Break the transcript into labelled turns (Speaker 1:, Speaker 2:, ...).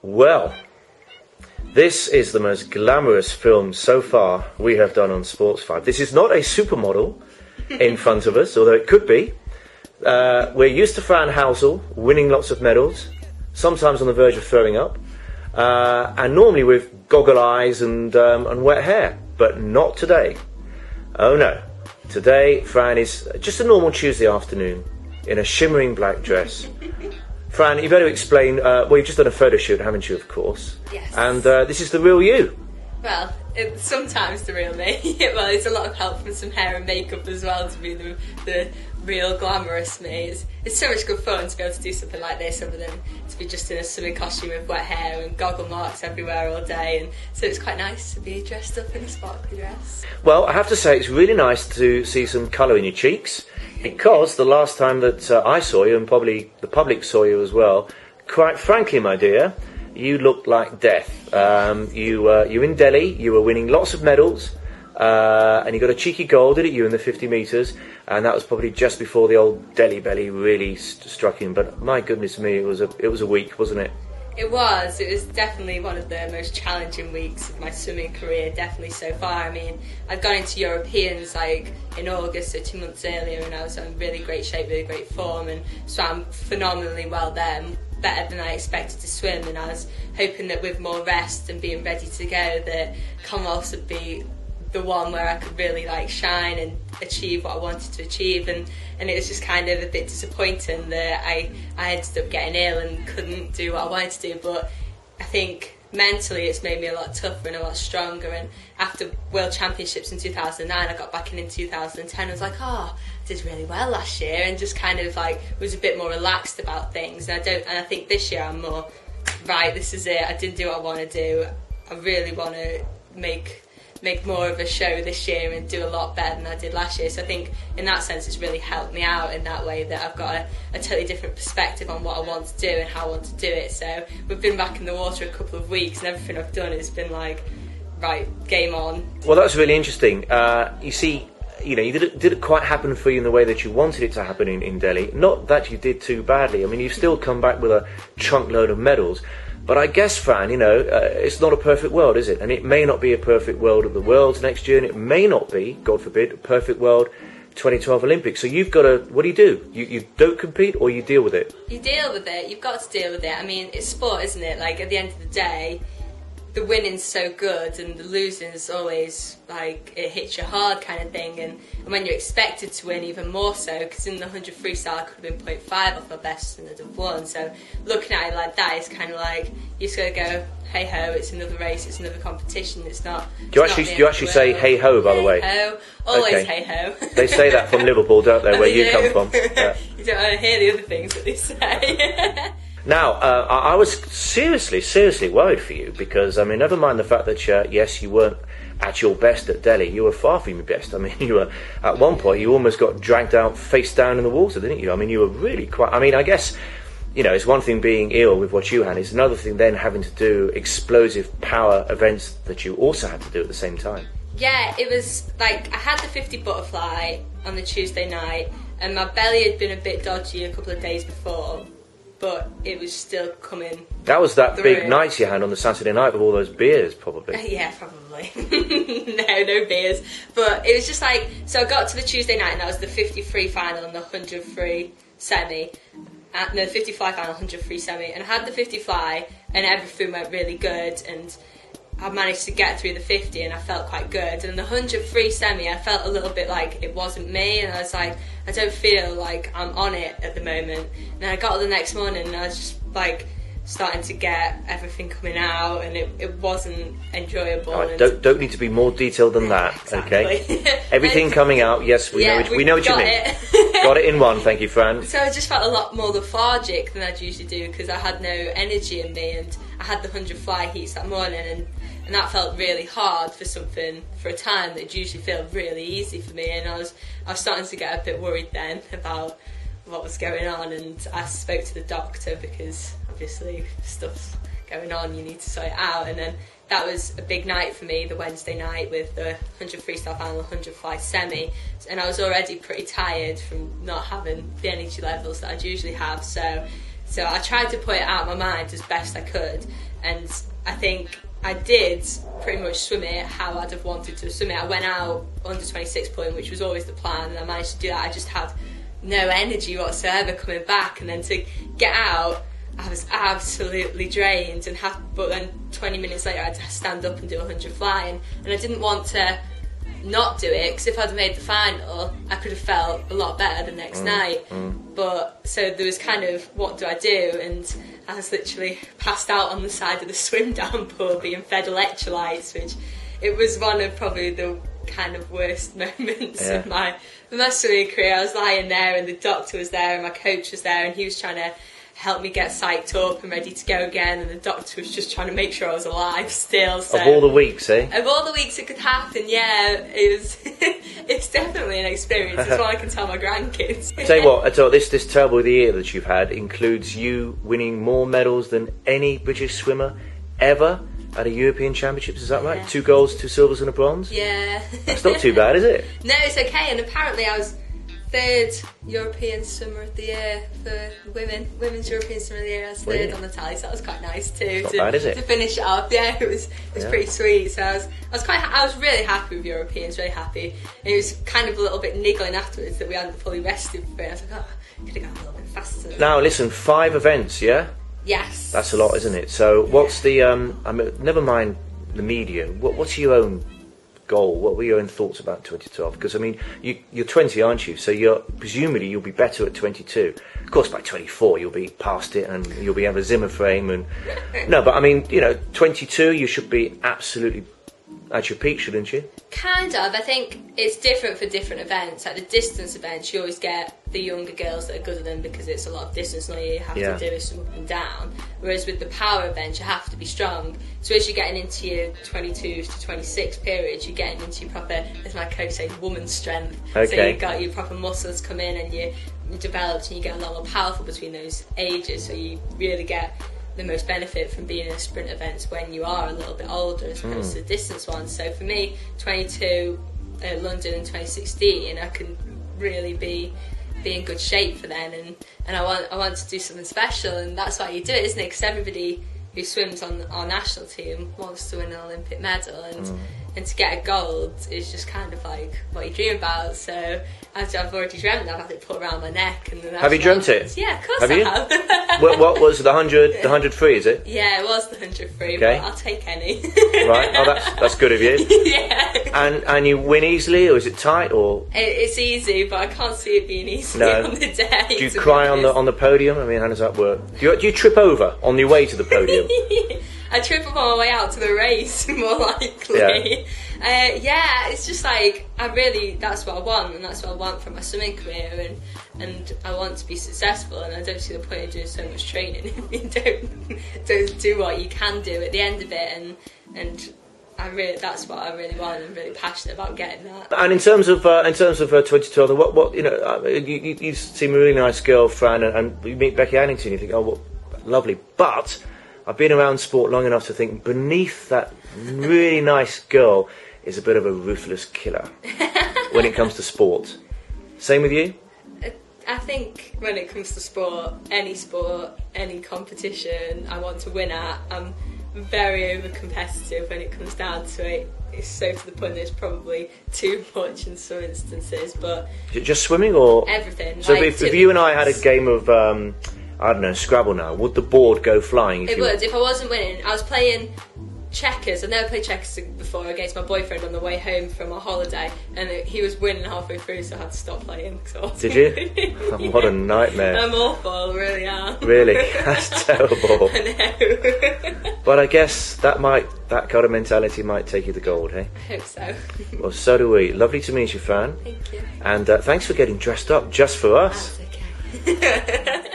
Speaker 1: Well, this is the most glamorous film so far we have done on Sportsvibe. This is not a supermodel in front of us, although it could be. We're used to Fran Halsall winning lots of medals, sometimes on the verge of throwing up, and normally with goggle eyes and wet hair, but not today. Oh no. Today, Fran is just a normal Tuesday afternoon in a shimmering black dress. Fran, you better explain, well, you've just done a photo shoot, haven't you, of course?
Speaker 2: Yes.
Speaker 1: And this is the real you.
Speaker 2: Well, it's sometimes the real me. Well, it's a lot of help from some hair and makeup as well to be the real glamorous me. It's so much good fun to be able to do something like this other than to be just in a swimming costume with wet hair and goggle marks everywhere all day. And so it's quite nice to be dressed up in a sparkly dress.
Speaker 1: Well, I have to say it's really nice to see some colour in your cheeks, because the last time that I saw you, and probably the public saw you as well, quite frankly, my dear, you looked like death. You were in Delhi, you were winning lots of medals, and you got a cheeky goal, didn't you, in the 50 metres, and that was probably just before the old Delhi belly really struck in. But my goodness me, it was a week, wasn't it?
Speaker 2: It was definitely one of the most challenging weeks of my swimming career, definitely so far. I mean, I'd gone into Europeans like in August, so 2 months earlier, and I was in really great shape, really great form, and swam phenomenally well there, better than I expected to swim, and I was hoping that with more rest and being ready to go, that Commonwealths would be the one where I could really like shine and achieve what I wanted to achieve, and it was just kind of a bit disappointing that I ended up getting ill and couldn't do what I wanted to do. But I think mentally it's made me a lot tougher and a lot stronger, and after World Championships in 2009 I got back in 2010. I was like, oh, I did really well last year, and just kind of like was a bit more relaxed about things, and I think this year I'm more, right, this is it, I didn't do what I want to do, I really want to make more of a show this year and do a lot better than I did last year. So I think in that sense it's really helped me out in that way, that I've got a totally different perspective on what I want to do and how I want to do it. So we've been back in the water a couple of weeks and everything I've done has been like, right, game on.
Speaker 1: Well, that's really interesting. You see, you know, you didn't quite happen for you in the way that you wanted it to happen in Delhi. Not that you did too badly. I mean, you've still come back with a chunk load of medals. But I guess, Fran, you know, it's not a perfect world, is it? And it may not be a perfect world at the Worlds next year, and it may not be, God forbid, a perfect world 2012 Olympics. So you've got to, what do? You don't compete, or you deal with it?
Speaker 2: You deal with it. You've got to deal with it. I mean, it's sport, isn't it? Like, at the end of the day, the winning's so good and the losing's always like it hits you hard kind of thing, and when you're expected to win even more so, because in the 100 freestyle I could have been 0.5 off my best and I'd have won. So looking at it like that, it's kind of like you just gotta go, hey ho, it's another race, it's another competition. It's not.
Speaker 1: Do you actually say hey ho, by the way?
Speaker 2: Hey ho, always
Speaker 1: okay.
Speaker 2: Hey ho.
Speaker 1: They say that from Liverpool, don't they? Where you come from? Yeah.
Speaker 2: You don't want to hear the other things that they say.
Speaker 1: Now, I was seriously worried for you, because, I mean, never mind the fact that, yes, you weren't at your best at Delhi, you were far from your best. I mean, you were, at one point, you almost got dragged out face down in the water, didn't you? I mean, you were really quite, I mean, I guess, you know, it's one thing being ill with what you had, it's another thing then having to do explosive power events that you also had to do at the same time.
Speaker 2: Yeah, it was like, I had the 50 butterfly on the Tuesday night, and my belly had been a bit dodgy a couple of days before, but it was still coming.
Speaker 1: That was that
Speaker 2: through.
Speaker 1: Big night you had on the Saturday night with all those beers, probably.
Speaker 2: Yeah, probably. No beers. But it was just like, so I got to the Tuesday night and that was the 50 free final and the 100 free semi. No, 50 fly final, 100 free semi. And I had the 50 fly and everything went really good, and I managed to get through the 50 and I felt quite good. And the 100 free semi, I felt a little bit like it wasn't me, and I was like, I don't feel like I'm on it at the moment. And then I got up the next morning and I was just like starting to get everything coming out, and it wasn't enjoyable.
Speaker 1: Right, don't need to be more detailed than that,
Speaker 2: exactly.
Speaker 1: Okay? Everything coming out, yes, we know what you mean. Got it in one, thank you, Fran.
Speaker 2: So I just felt a lot more lethargic than I'd usually do, because I had no energy in me, and I had the 100 fly heats that morning, and that felt really hard for a time that'd usually feel really easy for me, and I was starting to get a bit worried then about what was going on, and I spoke to the doctor, because obviously stuff's going on, you need to sort it out. And then that was a big night for me, the Wednesday night, with the 100 freestyle final, 100 fly semi, and I was already pretty tired from not having the energy levels that I'd usually have, so I tried to put it out of my mind as best I could, and I think I did pretty much swim it how I'd have wanted to swim it. I went out under 26 point, which was always the plan, and I managed to do that. I just had no energy whatsoever coming back, and then to get out, I was absolutely drained, but then 20 minutes later I had to stand up and do 100 flying, and I didn't want to not do it, because if I'd made the final I could have felt a lot better the next night. But so there was kind of, what do I do? And I was literally passed out on the side of the swim down pool being fed electrolytes, which it was one of probably the kind of worst moments of my swimming career. I was lying there and the doctor was there and my coach was there, and he was trying to help me get psyched up and ready to go again, and the doctor was just trying to make sure I was alive still. So,
Speaker 1: of all the weeks, eh?
Speaker 2: Of all the weeks it could happen, yeah, it was. It's definitely an experience. It's what I can tell my grandkids.
Speaker 1: Tell you what, this terrible year that you've had includes you winning more medals than any British swimmer ever at a European Championships. Is that right? 2 golds, 2 silvers and a bronze?
Speaker 2: Yeah.
Speaker 1: That's not too bad, is it?
Speaker 2: No, it's okay. And apparently I was 3rd European Swimmer of the Year for Women's European Swimmer of the Year. I was 3rd on the tally, so that was quite nice too.
Speaker 1: Not bad, is it?
Speaker 2: To finish it up, yeah, it was pretty sweet. So I was really happy with Europeans, really happy. And it was kind of a little bit niggling afterwards that we hadn't fully rested for it. I was like, oh, could have gone a little bit faster.
Speaker 1: Now listen, 5 events, yeah?
Speaker 2: Yes.
Speaker 1: That's a lot, isn't it? So what's the I mean, never mind the media. What's your own goal? What were your own thoughts about 2012? Because I mean, you're 20, aren't you? So presumably you'll be better at 22. Of course, by 24 you'll be past it and you'll be have a Zimmer frame and no. But I mean, 22 you should be absolutely at your peak, shouldn't you?
Speaker 2: Kind of. I think it's different for different events. At the distance events, you always get the younger girls that are good at them because it's a lot of distance and all you have to do is up and down. Whereas with the power events, you have to be strong. So as you're getting into your 22 to 26 period, you're getting into your proper, as my coach says, woman strength. Okay. So you've got your proper muscles come in and you're developed and you get a lot more powerful between those ages. So you really get the most benefit from being in a sprint events when you are a little bit older as opposed to the distance ones. So for me, 22 at London in 2016, I can really be in good shape for then, and I want to do something special, and that's why you do it, isn't it? Because everybody who swims on our national team wants to win an Olympic medal, and to get a gold is just kind of like what you dream about. So I've already dreamt that I've had it put around my neck. And
Speaker 1: have you dreamt it?
Speaker 2: Yeah, of course I have.
Speaker 1: What was it, the 100 free, is it?
Speaker 2: Yeah, it was the 100 free, but I'll take any.
Speaker 1: Right, oh that's good of you.
Speaker 2: Yeah.
Speaker 1: And you win easily, or is it tight, or?
Speaker 2: It's easy, but I can't see it being easy on the day.
Speaker 1: Do you cry on the podium? I mean, how does that work? Do you trip over on your way to the podium?
Speaker 2: I trip up on my way out to the race, more likely. Yeah, it's just like, that's what I want, and that's what I want from my swimming career, and I want to be successful, and I don't see the point of doing so much training if you don't do what you can do at the end of it, and that's what I really want. I'm really passionate about getting that. And
Speaker 1: in terms of 2012, what you seem a really nice girl, Fran, and you meet Becky Addington, you think, oh, what lovely, but I've been around sport long enough to think beneath that really nice girl is a bit of a ruthless killer when it comes to sport. Same with you?
Speaker 2: I think when it comes to sport, any competition I want to win at, I'm very over competitive when it comes down to it. It's so to the point that it's probably too much in some instances, but...
Speaker 1: Is it just swimming or...?
Speaker 2: Everything.
Speaker 1: So if you and I had a game of... I don't know, Scrabble now, would the board go flying?
Speaker 2: It would, if I wasn't winning. I was playing checkers. I've never played checkers before against my boyfriend on the way home from our holiday, and he was winning halfway through, so I had to stop playing.
Speaker 1: Did you? Oh, what a nightmare.
Speaker 2: I'm awful, I really am.
Speaker 1: Really? That's terrible.
Speaker 2: I know.
Speaker 1: But I guess that kind of mentality might take you to gold, hey?
Speaker 2: I hope so.
Speaker 1: Well, so do we. Lovely to meet you, Fran.
Speaker 2: Thank you.
Speaker 1: And thanks for getting dressed up just for us.
Speaker 2: That's okay.